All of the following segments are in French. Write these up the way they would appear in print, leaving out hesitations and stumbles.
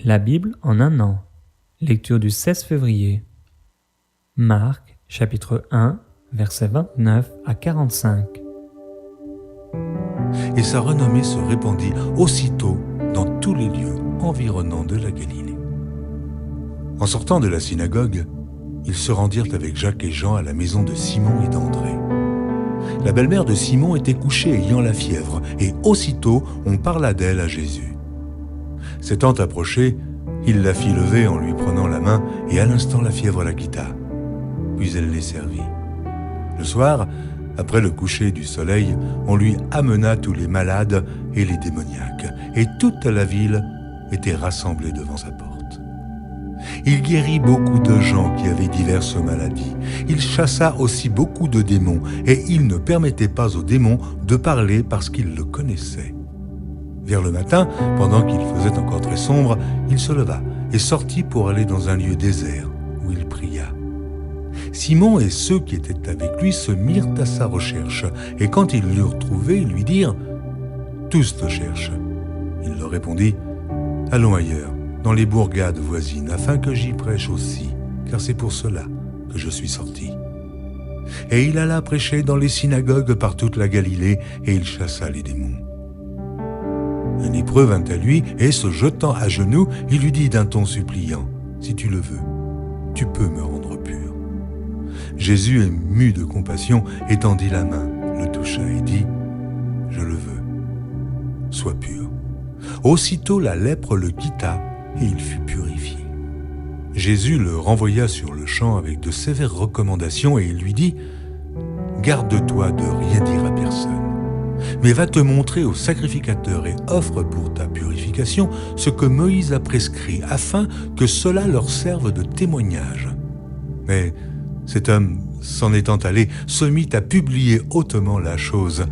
La Bible en un an. Lecture du 16 février. Marc, chapitre 1, versets 29 à 45. Et sa renommée se répandit aussitôt dans tous les lieux environnants de la Galilée. En sortant de la synagogue, ils se rendirent avec Jacques et Jean à la maison de Simon et d'André. La belle-mère de Simon était couchée ayant la fièvre, et aussitôt on parla d'elle à Jésus. S'étant approché, il la fit lever en lui prenant la main, et à l'instant la fièvre la quitta. Puis elle les servit. Le soir, après le coucher du soleil, on lui amena tous les malades et les démoniaques, et toute la ville était rassemblée devant sa porte. Il guérit beaucoup de gens qui avaient diverses maladies. Il chassa aussi beaucoup de démons, et il ne permettait pas aux démons de parler parce qu'ils le connaissaient. Vers le matin, pendant qu'il faisait encore très sombre, il se leva et sortit pour aller dans un lieu désert, où il pria. Simon et ceux qui étaient avec lui se mirent à sa recherche, et quand ils l'eurent trouvé, ils lui dirent « Tous te cherchent ». Il leur répondit « Allons ailleurs, dans les bourgades voisines, afin que j'y prêche aussi, car c'est pour cela que je suis sorti. » Et il alla prêcher dans les synagogues par toute la Galilée, et il chassa les démons. Un lépreux vint à lui, et se jetant à genoux, il lui dit d'un ton suppliant « Si tu le veux, tu peux me rendre pur. » Jésus, ému de compassion, étendit la main, le toucha et dit « Je le veux, sois pur. » Aussitôt la lèpre le quitta, et il fut purifié. Jésus le renvoya sur le champ avec de sévères recommandations, et il lui dit « Garde-toi de rien dire à personne. Mais va te montrer au sacrificateur et offre pour ta purification ce que Moïse a prescrit, afin que cela leur serve de témoignage. » Mais cet homme, s'en étant allé, se mit à publier hautement la chose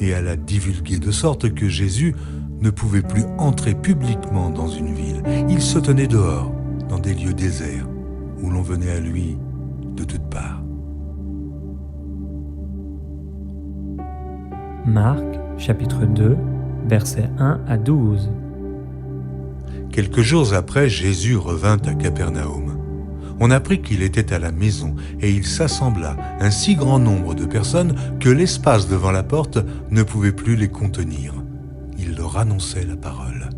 et à la divulguer, de sorte que Jésus ne pouvait plus entrer publiquement dans une ville. Il se tenait dehors, dans des lieux déserts, où l'on venait à lui de toutes parts. Marc, chapitre 2, versets 1 à 12. Quelques jours après, Jésus revint à Capernaum. On apprit qu'il était à la maison, et il s'assembla un si grand nombre de personnes que l'espace devant la porte ne pouvait plus les contenir. Il leur annonçait la parole.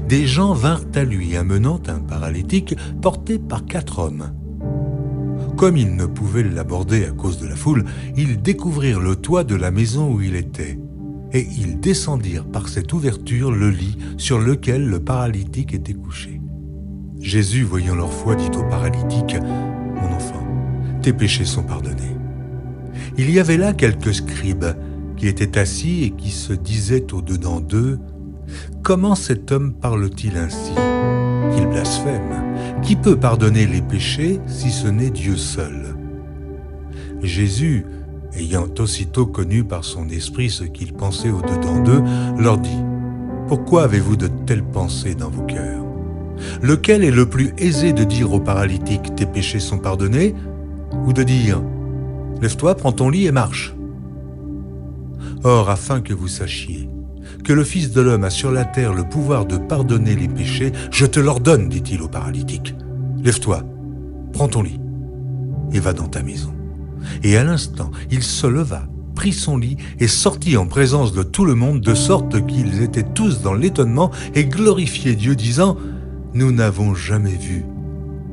Des gens vinrent à lui, amenant un paralytique porté par 4 hommes. Comme ils ne pouvaient l'aborder à cause de la foule, ils découvrirent le toit de la maison où il était, et ils descendirent par cette ouverture le lit sur lequel le paralytique était couché. Jésus, voyant leur foi, dit au paralytique « Mon enfant, tes péchés sont pardonnés. » Il y avait là quelques scribes qui étaient assis et qui se disaient au-dedans d'eux « Comment cet homme parle-t-il ainsi ? Il blasphème. Qui peut pardonner les péchés si ce n'est Dieu seul ?» Jésus, ayant aussitôt connu par son esprit ce qu'ils pensaient au-dedans d'eux, leur dit « Pourquoi avez-vous de telles pensées dans vos cœurs ? Lequel est le plus aisé de dire au paralytique « Tes péchés sont pardonnés » ou de dire « Lève-toi, prends ton lit et marche » ? Or, afin que vous sachiez que le Fils de l'homme a sur la terre le pouvoir de pardonner les péchés, je te l'ordonne, dit-il au paralytique. Lève-toi, prends ton lit et va dans ta maison. Et à l'instant, il se leva, prit son lit et sortit en présence de tout le monde, de sorte qu'ils étaient tous dans l'étonnement et glorifiaient Dieu, disant « Nous n'avons jamais vu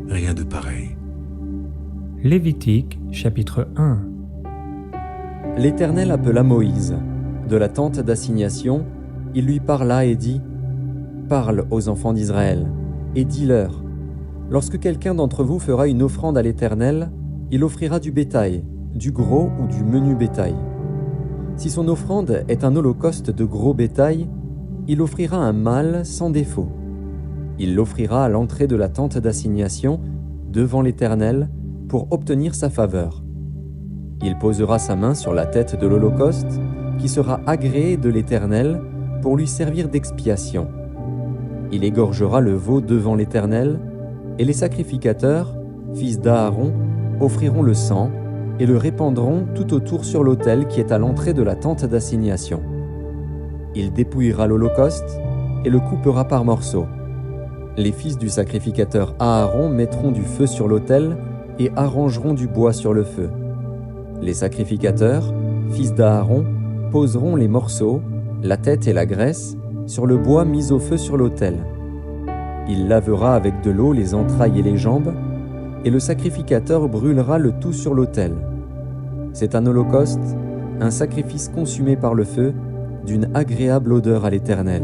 rien de pareil. » Lévitique, chapitre 1. L'Éternel appela Moïse. De la tente d'assignation, il lui parla et dit « Parle aux enfants d'Israël, et dis-leur, lorsque quelqu'un d'entre vous fera une offrande à l'Éternel, il offrira du bétail, du gros ou du menu bétail. Si son offrande est un holocauste de gros bétail, il offrira un mâle sans défaut. Il l'offrira à l'entrée de la tente d'assignation, devant l'Éternel, pour obtenir sa faveur. Il posera sa main sur la tête de l'holocauste, qui sera agréé de l'Éternel pour lui servir d'expiation. Il égorgera le veau devant l'Éternel, et les sacrificateurs, fils d'Aaron, offriront le sang et le répandront tout autour sur l'autel qui est à l'entrée de la tente d'assignation. Il dépouillera l'holocauste et le coupera par morceaux. Les fils du sacrificateur Aaron mettront du feu sur l'autel et arrangeront du bois sur le feu. Les sacrificateurs, fils d'Aaron, poseront les morceaux, la tête et la graisse, sur le bois mis au feu sur l'autel. Il lavera avec de l'eau les entrailles et les jambes, et le sacrificateur brûlera le tout sur l'autel. C'est un holocauste, un sacrifice consumé par le feu, d'une agréable odeur à l'Éternel.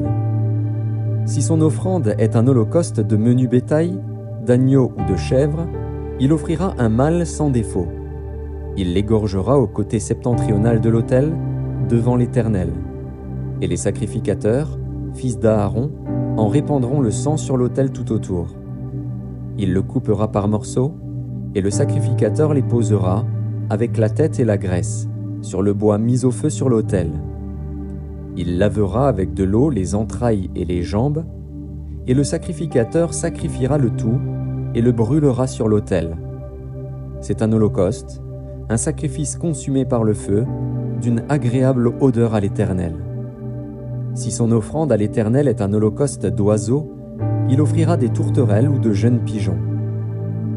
Si son offrande est un holocauste de menu bétail, d'agneau ou de chèvre, il offrira un mâle sans défaut. Il l'égorgera au côté septentrional de l'autel, devant l'Éternel. Et les sacrificateurs, fils d'Aaron, en répandront le sang sur l'autel tout autour. Il le coupera par morceaux, et le sacrificateur les posera, avec la tête et la graisse, sur le bois mis au feu sur l'autel. Il lavera avec de l'eau les entrailles et les jambes, et le sacrificateur sacrifiera le tout, et le brûlera sur l'autel. C'est un holocauste, un sacrifice consumé par le feu, d'une agréable odeur à l'Éternel. Si son offrande à l'Éternel est un holocauste d'oiseaux, il offrira des tourterelles ou de jeunes pigeons.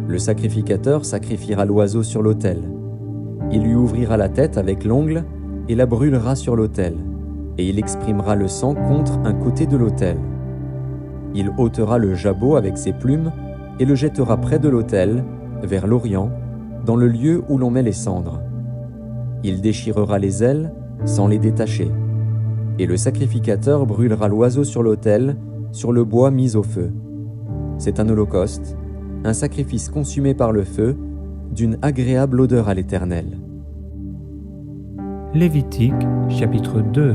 Le sacrificateur sacrifiera l'oiseau sur l'autel. Il lui ouvrira la tête avec l'ongle et la brûlera sur l'autel, et il exprimera le sang contre un côté de l'autel. Il ôtera le jabot avec ses plumes et le jettera près de l'autel, vers l'Orient, dans le lieu où l'on met les cendres. Il déchirera les ailes sans les détacher. Et le sacrificateur brûlera l'oiseau sur l'autel, sur le bois mis au feu. C'est un holocauste, un sacrifice consumé par le feu, d'une agréable odeur à l'Éternel. Lévitique, chapitre 2.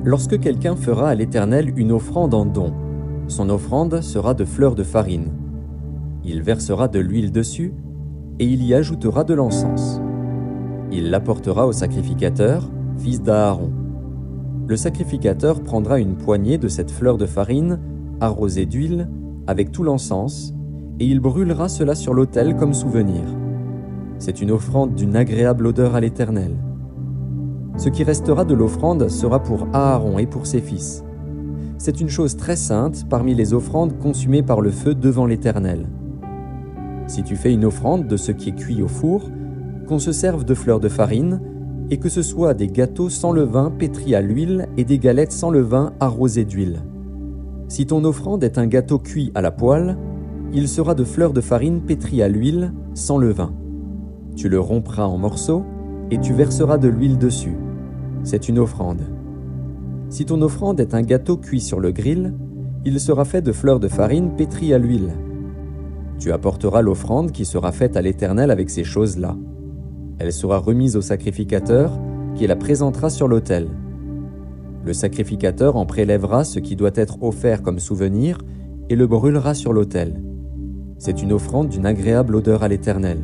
Lorsque quelqu'un fera à l'Éternel une offrande en don, son offrande sera de fleurs de farine. Il versera de l'huile dessus, et il y ajoutera de l'encens. Il l'apportera au sacrificateur, fils d'Aaron. Le sacrificateur prendra une poignée de cette fleur de farine, arrosée d'huile, avec tout l'encens, et il brûlera cela sur l'autel comme souvenir. C'est une offrande d'une agréable odeur à l'Éternel. Ce qui restera de l'offrande sera pour Aaron et pour ses fils. C'est une chose très sainte parmi les offrandes consumées par le feu devant l'Éternel. Si tu fais une offrande de ce qui est cuit au four, qu'on se serve de fleurs de farine, et que ce soit des gâteaux sans levain pétris à l'huile et des galettes sans levain arrosées d'huile. Si ton offrande est un gâteau cuit à la poêle, il sera de fleurs de farine pétries à l'huile, sans levain. Tu le rompras en morceaux, et tu verseras de l'huile dessus. C'est une offrande. Si ton offrande est un gâteau cuit sur le grill, il sera fait de fleurs de farine pétries à l'huile. Tu apporteras l'offrande qui sera faite à l'Éternel avec ces choses-là. Elle sera remise au sacrificateur, qui la présentera sur l'autel. Le sacrificateur en prélèvera ce qui doit être offert comme souvenir et le brûlera sur l'autel. C'est une offrande d'une agréable odeur à l'Éternel.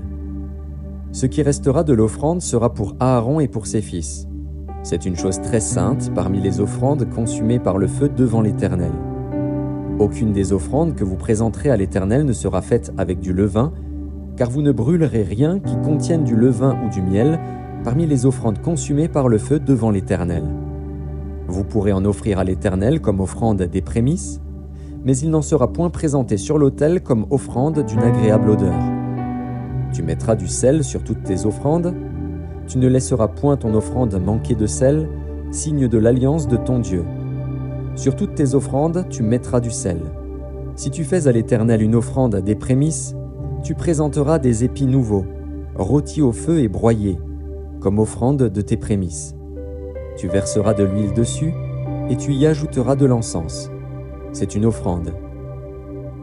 Ce qui restera de l'offrande sera pour Aaron et pour ses fils. C'est une chose très sainte parmi les offrandes consumées par le feu devant l'Éternel. Aucune des offrandes que vous présenterez à l'Éternel ne sera faite avec du levain, car vous ne brûlerez rien qui contienne du levain ou du miel parmi les offrandes consumées par le feu devant l'Éternel. Vous pourrez en offrir à l'Éternel comme offrande des prémices, mais il n'en sera point présenté sur l'autel comme offrande d'une agréable odeur. Tu mettras du sel sur toutes tes offrandes, tu ne laisseras point ton offrande manquer de sel, signe de l'alliance de ton Dieu. Sur toutes tes offrandes, tu mettras du sel. Si tu fais à l'Éternel une offrande des prémices, tu présenteras des épis nouveaux, rôtis au feu et broyés, comme offrande de tes prémices. Tu verseras de l'huile dessus, et tu y ajouteras de l'encens. C'est une offrande.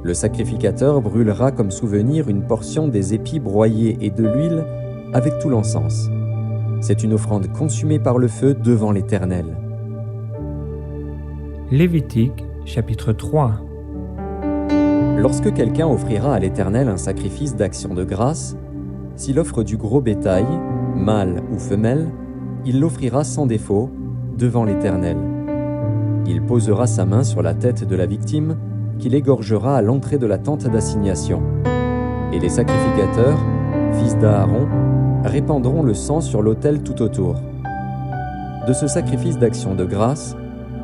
Le sacrificateur brûlera comme souvenir une portion des épis broyés et de l'huile avec tout l'encens. C'est une offrande consumée par le feu devant l'Éternel. Lévitique, chapitre 3. Lorsque quelqu'un offrira à l'Éternel un sacrifice d'action de grâce, s'il offre du gros bétail, mâle ou femelle, il l'offrira sans défaut devant l'Éternel. Il posera sa main sur la tête de la victime, qu'il égorgera à l'entrée de la tente d'assignation. Et les sacrificateurs, fils d'Aaron, répandront le sang sur l'autel tout autour. De ce sacrifice d'action de grâce,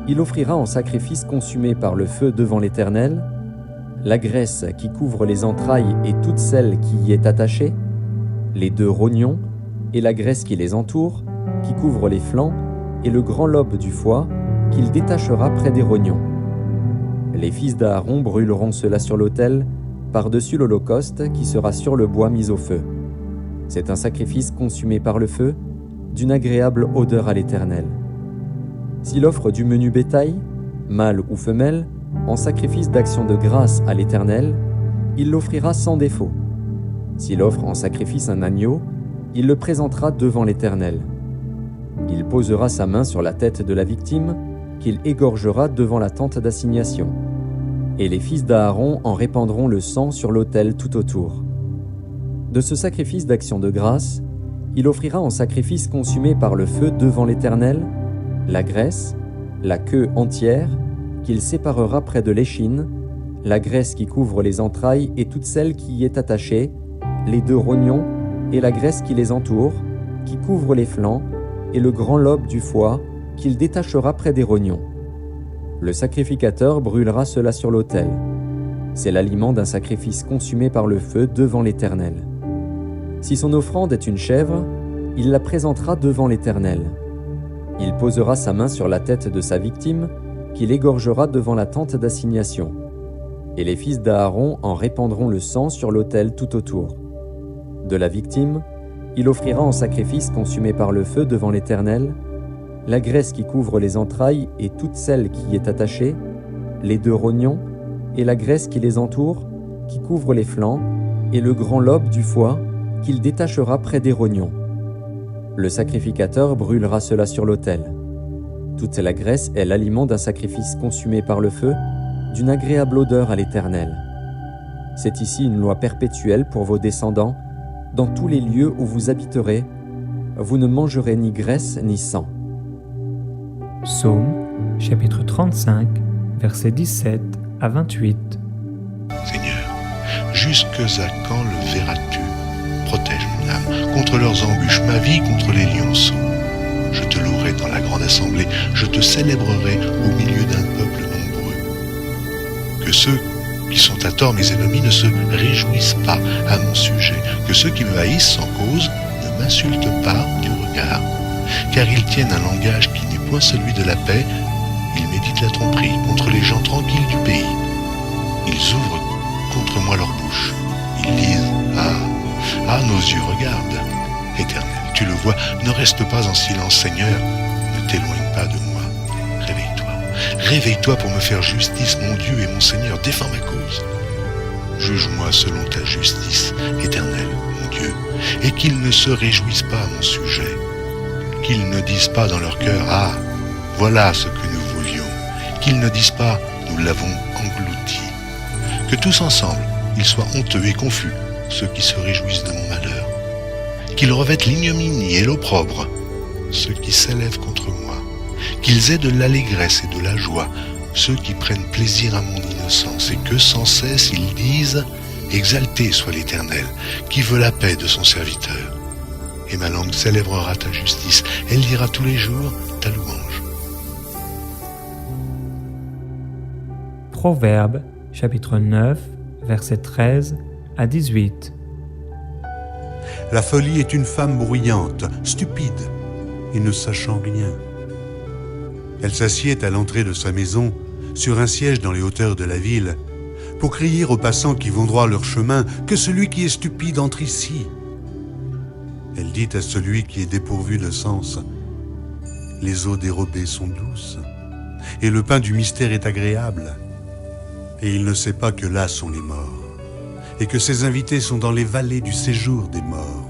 il offrira en sacrifice consumé par le feu devant l'Éternel la graisse qui couvre les entrailles et toute celle qui y est attachée, les 2 rognons et la graisse qui les entoure, qui couvre les flancs, et le grand lobe du foie, qu'il détachera près des rognons. Les fils d'Aaron brûleront cela sur l'autel, par-dessus l'holocauste qui sera sur le bois mis au feu. C'est un sacrifice consumé par le feu, d'une agréable odeur à l'Éternel. S'il offre du menu bétail, mâle ou femelle, en sacrifice d'action de grâce à l'Éternel, il l'offrira sans défaut. S'il offre en sacrifice un agneau, il le présentera devant l'Éternel. Il posera sa main sur la tête de la victime, qu'il égorgera devant la tente d'assignation. Et les fils d'Aaron en répandront le sang sur l'autel tout autour. De ce sacrifice d'action de grâce, il offrira en sacrifice consumé par le feu devant l'Éternel la graisse, la queue entière, qu'il séparera près de l'échine, la graisse qui couvre les entrailles et toute celle qui y est attachée, les 2 rognons et la graisse qui les entoure, qui couvre les flancs, et le grand lobe du foie, qu'il détachera près des rognons. Le sacrificateur brûlera cela sur l'autel. C'est l'aliment d'un sacrifice consumé par le feu devant l'Éternel. Si son offrande est une chèvre, il la présentera devant l'Éternel. Il posera sa main sur la tête de sa victime, qu'il égorgera devant la tente d'assignation. Et les fils d'Aaron en répandront le sang sur l'autel tout autour. De la victime, il offrira en sacrifice consumé par le feu devant l'Éternel la graisse qui couvre les entrailles et toute celle qui y est attachée, les 2 rognons et la graisse qui les entoure, qui couvre les flancs, et le grand lobe du foie, qu'il détachera près des rognons. Le sacrificateur brûlera cela sur l'autel. Toute la graisse est l'aliment d'un sacrifice consumé par le feu, d'une agréable odeur à l'Éternel. C'est ici une loi perpétuelle pour vos descendants, dans tous les lieux où vous habiterez, vous ne mangerez ni graisse ni sang. Psaume, chapitre 35, versets 17 à 28. Seigneur, jusque à quand le verras-tu? Protège mon âme contre leurs embûches, ma vie contre les lionceaux. Je te louerai dans la grande assemblée, je te célébrerai au milieu d'un peuple nombreux. Que ceux qui sont à tort mes ennemis ne se réjouissent pas à mon sujet, que ceux qui me haïssent sans cause ne m'insultent pas du regard, car ils tiennent un langage qui n'est point celui de la paix, ils méditent la tromperie contre les gens tranquilles du pays. Ils ouvrent contre moi leur bouche, ils disent « Ah, nos yeux regardent. Éternel, tu le vois, ne reste pas en silence, Seigneur, ne t'éloigne pas de moi. Réveille-toi, réveille-toi pour me faire justice, mon Dieu et mon Seigneur, défends ma cause. Juge-moi selon ta justice, Éternel, mon Dieu, et qu'ils ne se réjouissent pas à mon sujet, qu'ils ne disent pas dans leur cœur « Ah, voilà ce que nous voulions », qu'ils ne disent pas « Nous l'avons englouti ». Que tous ensemble, ils soient honteux et confus, ceux qui se réjouissent de mon malheur, qu'ils revêtent l'ignominie et l'opprobre, ceux qui s'élèvent contre moi, qu'ils aient de l'allégresse et de la joie, ceux qui prennent plaisir à mon innocence, et que sans cesse ils disent « Exalté soit l'Éternel, qui veut la paix de son serviteur. » Et ma langue célébrera ta justice, elle dira tous les jours ta louange. Proverbes, chapitre 9, versets 13 à 18. La folie est une femme bruyante, stupide, et ne sachant rien. Elle s'assied à l'entrée de sa maison, sur un siège dans les hauteurs de la ville, pour crier aux passants qui vont droit leur chemin que celui qui est stupide entre ici. Elle dit à celui qui est dépourvu de sens, « Les eaux dérobées sont douces, et le pain du mystère est agréable. » Et il ne sait pas que là sont les morts, et que ses invités sont dans les vallées du séjour des morts.